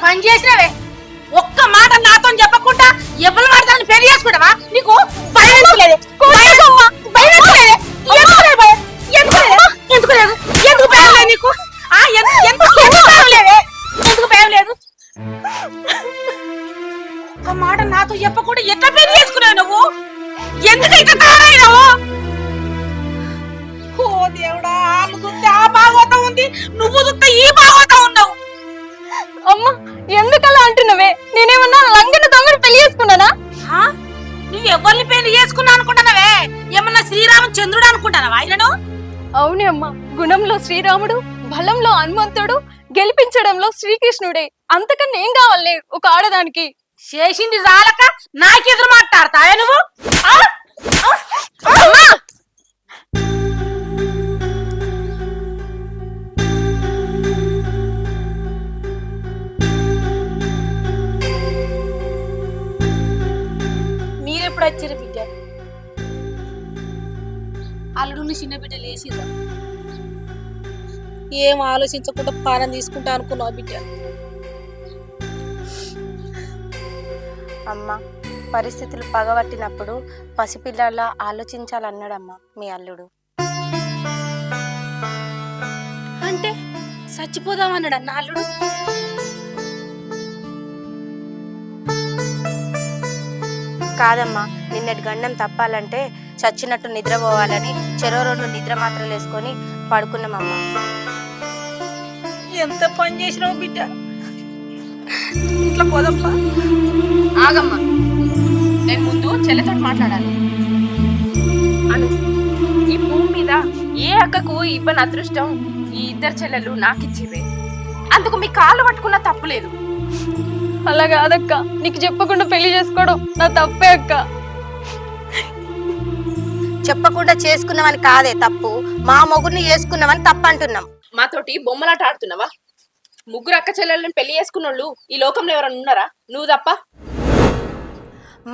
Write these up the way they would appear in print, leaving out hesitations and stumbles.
పని చేసినవే ఒక్క మాట నాతో చెప్పకుండా ఎవరు వాడతాను పెళ్లి చేసుకుంటావా నీకు భయం ఎందుకులేదు ఎందుకు లేదు ఎందుకు భయం లేదు నీకు ఎందుకు భయం లేదే ఎందుకు భయం లేదు ఒక్క మాట నాతో చెప్పకుండా ఎట్లా పెళ్లి చేసుకున్నావు నువ్వు ఎందుకైతే తారైనావు ఓ దేవుడా వాళ్ళు చూస్తే ఆ భాగవతం ఉంది నువ్వు చూస్తే ఈ భాగవతం ఉన్నావు అమ్మా ఎందుకలా అంటున్నావే నేనేమన్నా లంగన దొంగను పెళ్లి చేసుకున్నానా నువ్వు ఎవరిని పెళ్లి చేసుకున్నా అనుకుంటున్నావే ఏమన్నా శ్రీరామచంద్రుడు అనుకుంటానవా ఆయనను అవునే అమ్మా గుణంలో శ్రీరాముడు బలంలో హనుమంతుడు గెలిపించడంలో శ్రీకృష్ణుడే అంతకన్నా ఏం కావాలే ఒక ఆడదానికి చేసింది చాలక నాకెదురు మాట్లాడతావే నువ్వు మీరెప్పుడు వచ్చారు బిడ్డ అల్లుడిని చిన్న బిడ్డ లేచిరా ఏం ఆలోచించకుండా పానం తీసుకుంటా అనుకున్నావు బిడ్డ అమ్మ పరిస్థితులు పగబట్టినప్పుడు పసిపిల్లలా ఆలోచించాలన్నాడమ్మా మీ అల్లుడు. అంటే చచ్చిపోదామన్నాడు అన్న అల్లుడు కాదమ్మా నిన్నటి గండం తప్పాలంటే చచ్చినట్టు నిద్రపోవాలని చెరో రెండు నిద్ర మాత్రలు వేసుకొని పడుకున్నామమ్మా. ఎంత పని చేసినావు బిడ్డ ఇంట్లో పోదమ్మా. ఆగమ్మా నేను ముందు చెల్లెతో మాట్లాడాలి. అను ఈ భూమి మీద ఏ అక్కకు ఇవ్వని అదృష్టం ఈ ఇద్దరు చెల్లెలు నాకిచ్చిర్రే. అందుకు మీ కాళ్ళు పట్టుకున్న తప్పు లేదు. అలా కాదక్క నీకు చెప్పకుండా పెళ్లి చేసుకోవడం నా తప్పే అక్క. చెప్పకుండా చేసుకున్నామని కాదే తప్పు, మా మొగుడిని చేసుకున్నామని తప్పు అంటున్నాం. మాతోటి బొమ్మలాట ఆడుతున్నావా? ముగ్గురు అక్క చెల్లెళ్ళని పెళ్లి చేసుకున్నోళ్ళు ఈ లోకంలో ఎవరైనా ఉన్నారా నువ్వు తప్ప?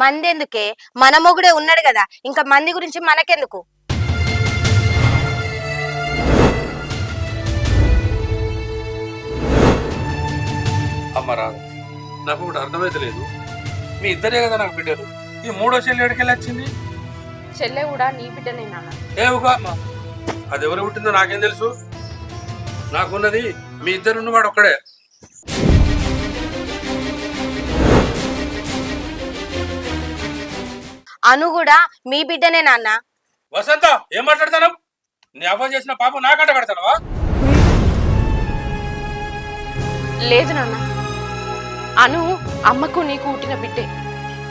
మందెందుకే, మన మొగుడే ఉన్నాడు కదా, ఇంకా మంది గురించి మనకెందుకు? అమ్మ రాదు నాకు ఒకటి అర్థమైతే లేదు. మీ ఇద్దరే కదా నాకు బిడ్డలు, ఈ మూడో చెల్లి ఎక్కడికెళ్ళి వచ్చింది? చెల్లె కూడా నీ బిడ్డనే నాన్న. ఏవుగా అమ్మ, అది ఎవరు పుట్టిందో నాకేం తెలుసు? నాకున్నది మీ ఇద్దరు వాడు ఒక్కడే. అను కూడా మీ బిడ్డనే నాన్న. వసంత ఏం మాట్లాడతాను? నీ అవ్వ చేసిన పాపం నాకంట కడతానవా? లేదు నాన్న, అను అమ్మకు నీకు పుట్టిన బిడ్డే.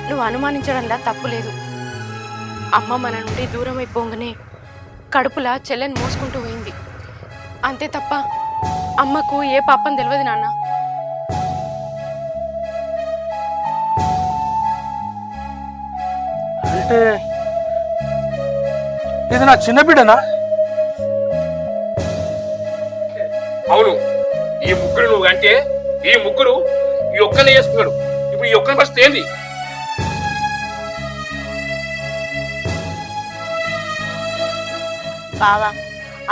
నువ్వు అనుమానించడంలా తప్పు లేదు. అమ్మ మన నుండి దూరం అయిపోగానే కడుపులా చెల్లెని మోసుకుంటూ పోయింది అంతే తప్ప అమ్మకు ఏ పాపం తెలియదు నాన్న. అంటే ఇది నా చిన్న బిడ్డనా? అవును, ఈ ముగ్గురు నువ్వు అంటే ఈ ముగ్గురు ఈ ఒక్కనే చేసుకున్నాడు. ఇప్పుడు ఈ ఒక్కని పరిస్థితి ఏంది? బావా,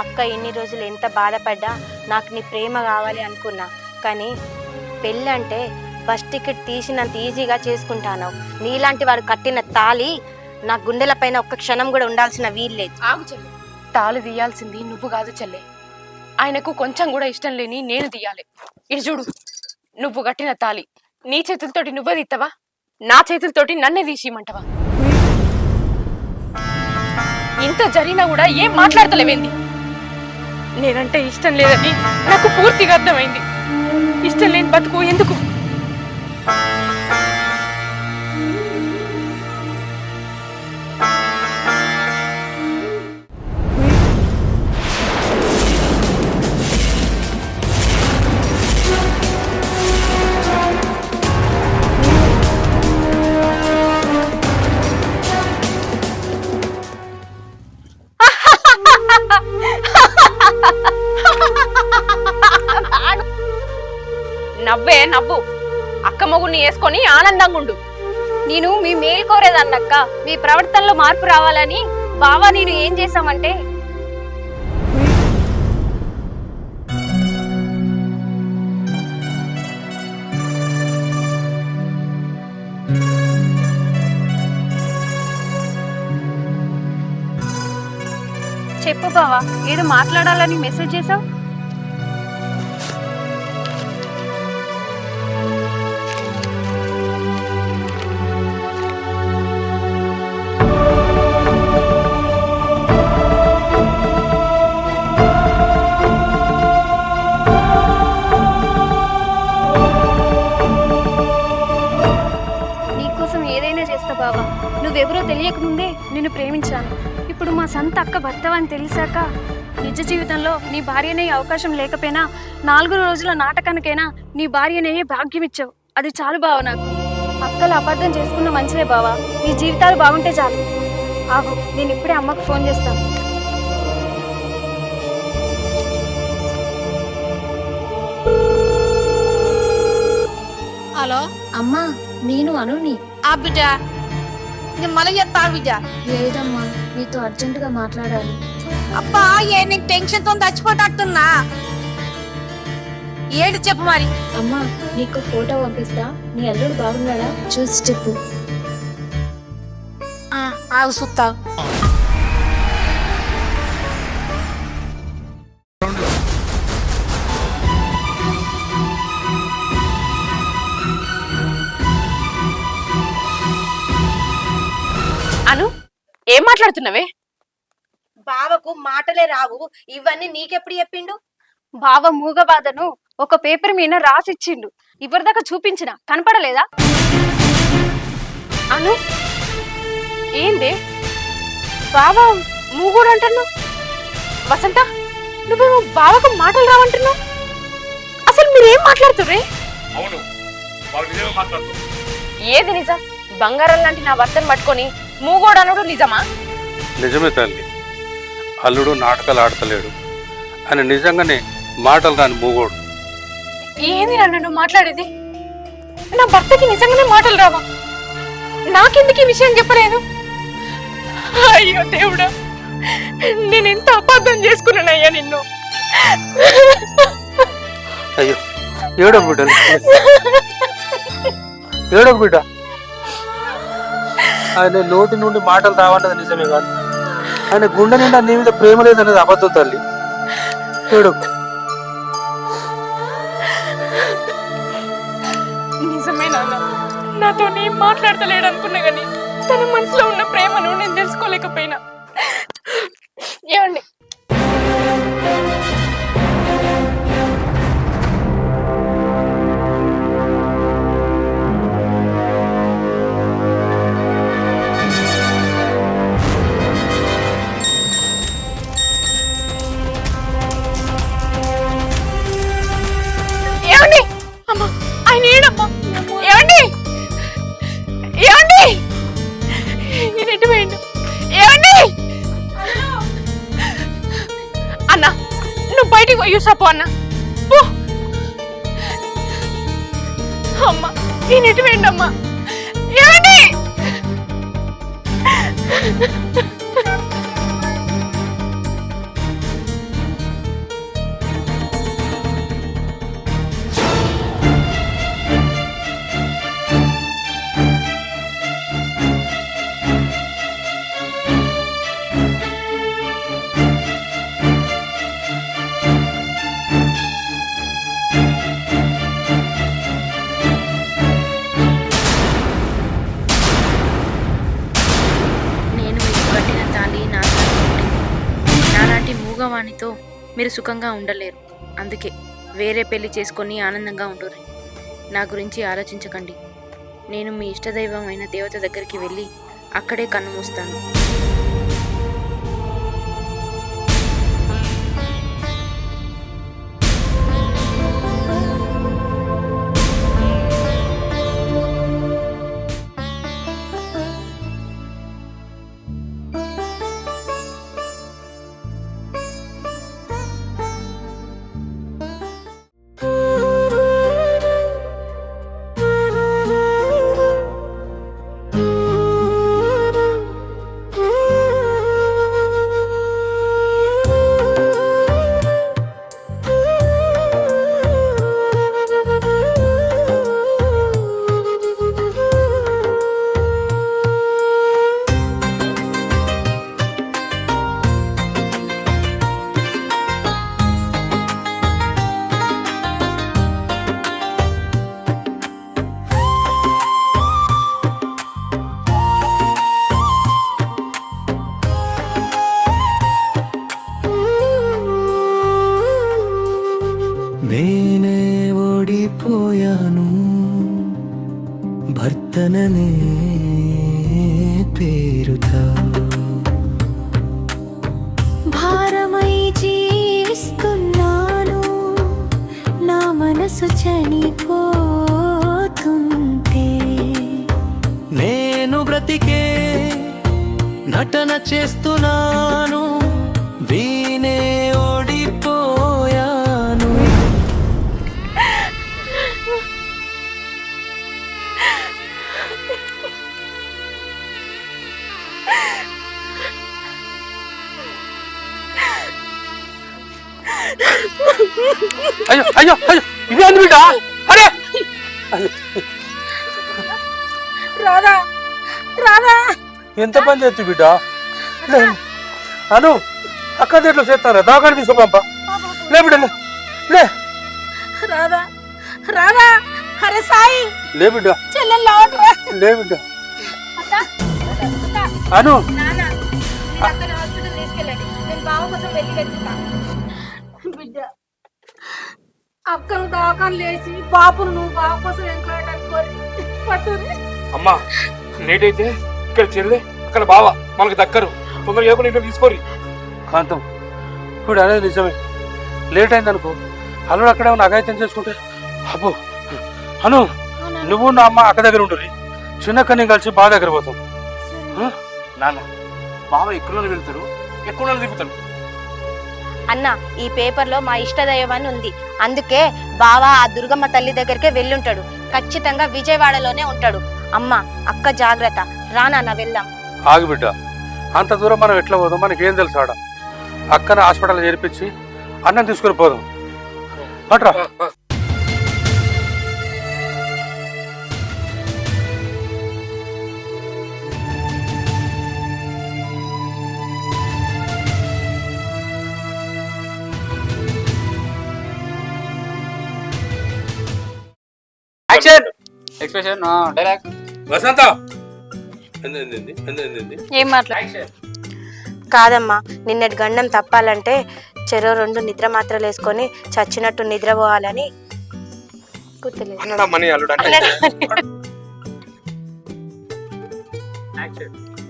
అక్క ఇన్ని రోజులు ఎంత బాధపడ్డా నాకు నీ ప్రేమ కావాలి అనుకున్నా, కానీ పెళ్ళి అంటే బస్ టికెట్ తీసినంత ఈజీగా చేసుకుంటాను. నీలాంటి వాడు కట్టిన తాళి నా గుండెల పైన ఒక్క క్షణం కూడా ఉండాల్సిన వీల్లేదు. ఆగు చెల్లె, తాళి తీయాల్సింది నువ్వు కాదు చెల్లె. ఆయనకు కొంచెం కూడా ఇష్టం లేని నేను తీయాలి. ఇది చూడు, నువ్వు కట్టిన తాళి నీ చేతులతోటి నువ్వే తీస్తావా? నా చేతులతోటి నన్నే తీసిమంటవా? ఇంత జరిగినా కూడా ఏం మాట్లాడతలేవేంది? నేనంటే ఇష్టం లేదని నాకు పూర్తిగా అర్థమైంది. ఇష్టం లేని బతుకు ఎందుకు? నవ్వే నవ్వు, అక్క మొగుడిని వేసుకొని ఆనందంగా ఉండు. నేను మీ మేలు కోరేదన్నక్క, మీ ప్రవర్తనలో మార్పు రావాలని బావా నేను ఏం చేశామంటే చెప్పు బావా, ఏదో మాట్లాడాలని మెసేజ్ చేసావు. నీకోసం ఏదైనా చేస్తా బావా. నువ్వెవరో తెలియకముందే నిన్ను ప్రేమించాను. ఇప్పుడు మా సొంత అక్క భర్తవని తెలిసాక నిజ జీవితంలో నీ భార్యనయ్యే అవకాశం లేకపోయినా 4 రోజుల నాటకానికైనా నీ భార్యనయ్యే భాగ్యం ఇచ్చావు. అది చాలు బావ. నాకు అక్కలు అబద్ధం చేసుకున్న మంచిదే బావా. నీ జీవితాలు బాగుంటే చాలు. ఆగు, నేను ఇప్పుడే అమ్మకు ఫోన్ చేస్తాను. హలో అమ్మా, నేను అనుని. ఆ బిడ్డ నేను మళ్ళీ చెప్తా బిడ్డ. లేదమ్మా, నీతో అర్జెంటుగా మాట్లాడాలి. అబ్బా ఏ నీకు టెన్షన్ తో చచ్చిపోతట్టున్నా. ఏడు చెప్పు మరి. అమ్మా, నీకు ఫోటో పంపిస్తా. నీ అల్లుడు బాగున్నాడా చూసి చెప్పు. ఆగు సుత్తా. అను, ఏం మాట్లాడుతున్నావే? బావకు మాటలే రావు, ఇవన్నీ నీకెప్పుడు చెప్పిండు? బావ మూగబాధను ఒక పేపర్ మీద రాసిచ్చిండు. ఇవరిదాకా చూపించిన కనపడలేదా? అను, ఏందే బావా మూగోడు అంటున్నావు? వసంత, నువ్వేమో బావకు మాటలు రావంటున్నావు. అసలు మీరేం మాట్లాడుతుర్రే? అవును, వాళ్ళు నిజమే మాట్లాడుతున్నారు. ఏది నిజం? బంగారం లాంటి నా భర్తను పట్టుకొని మూగోడు అనుడు నిజమా? నిజమే తల్లి, అల్లుడు నాటకాలు ఆడతలేడు అని నిజంగానే మాటలు రాని మూగోడు. ఏంది నన్ను నువ్వు మాట్లాడేది? నా భర్తకి నిజంగానే మాటలు రావా? నాకెందుకు ఈ విషయం చెప్పలేదు? అయ్యో దేవుడా, నేను ఎంత అబద్ధం చేసుకున్నానయ్యా నిన్ను. అయ్యో ఏడో బిడ్డ, ఏడో బిడ్డ. ఆయన నోటి నుండి మాటలు రావన్నది నిజమే కానీ ఆయన గుండె నిండా నీ మీద ప్రేమ లేదన్నది అబద్ధం తల్లి. ఏడు. నిజమే నాన్న, నాతో నేను మాట్లాడతలేడు అనుకున్నా గానీ తన మనసులో ఉన్న ప్రేమను నేను తెలుసుకోలేకపోయినా. ఏమండి, ఏమండి, అమ్మా ఆయన ఏడమ్మా, ఏమండి, ఏమండి, నేను ఎటు పోయిండు? ఏమండి అన్న, నువ్వు బయటికి పోయి చూసాపో అన్న. అమ్మా నేను ఎటు పోయిండమ్మా? ఏమండి, మూగవానితో మీరు సుఖంగా ఉండలేరు. అందుకే వేరే పెళ్లి చేసుకొని ఆనందంగా ఉండుర్రి. నా గురించి ఆలోచించకండి. నేను మీ ఇష్టదైవమైన దేవత దగ్గరికి వెళ్ళి అక్కడే కన్ను మూస్తాను. భర్తననే పేరుతో భారమై జీవిస్తున్నాను, నా మనసు చనిపోతుంటే. నేను బ్రతికే నటన చేస్తున్నాను, వీనే ఓడిపోయాను. అయ్యో అయ్యో అయ్యో ఇదే అంది బిడ్డ. అరే రాదా రాదా ఎంత పని చేస్తు బిడ్డ. అను అక్క ఎట్లా చేస్తారా దాకా తీసుకోపంప. లే బిడ్డ లే రాదా రాదా. అరే సాయి లే బిడ్డ చెల్లెళ్ళు లే బిడ్డ. అను హాస్పిటల్ తీసుకెళ్ళండి, నేను బావ కోసం వెళ్ళి వెతుకుతా. బిడ్డ అక్కను దాకాలు లేచి బాపును నువ్వు బావ కోసం ఎంకలాడడానికి కోరి పట్టుని. అమ్మా లేట్ అయితే ఇక్కడ చెల్లె అక్కడ బావ మనకు దక్కరు. తొందరగా ఏమో ఇంట్లో తీసుకోరి. కాంతం ఇప్పుడు అనేది నిజమే. లేట్ అయింది అనుకో, అల్లుడు అక్కడే ఉన్న అగాయిత్యం చేసుకుంటే అబ్బో. అను నువ్వు నా అమ్మ అక్క దగ్గర ఉంటుంది, చిన్నక్కని కలిసి బావ దగ్గర పోతాం. నాన్న బావ ఎక్కువలో వెళ్తారు, ఎక్కువలో దిగుతారు. అన్న ఈ పేపర్లో మా ఇష్టదైవం అని ఉంది, అందుకే బావ ఆ దుర్గమ్మ తల్లి దగ్గరికే వెళ్ళుంటాడు. ఖచ్చితంగా విజయవాడలోనే ఉంటాడు. అమ్మ అక్క జాగ్రత్త, రానా వెళ్దాం. ఆగి బిడ్డ, అంత దూరం మనం ఎట్లా పోదాం, మనకేం తెలుసు ఆడ. అక్కన హాస్పిటల్ చేర్పించి అన్నం తీసుకుని పోదాం. అట్రా ఎక్స్ప్రెషన్ డైలాగ్. వసంత ఏం మాట్లాడు? కాదమ్మా, నిన్నటి గండం తప్పాలంటే చెరో 2 నిద్ర మాత్రలు వేసుకొని చచ్చినట్టు నిద్రపోవాలని గుర్తులేదు.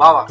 బావా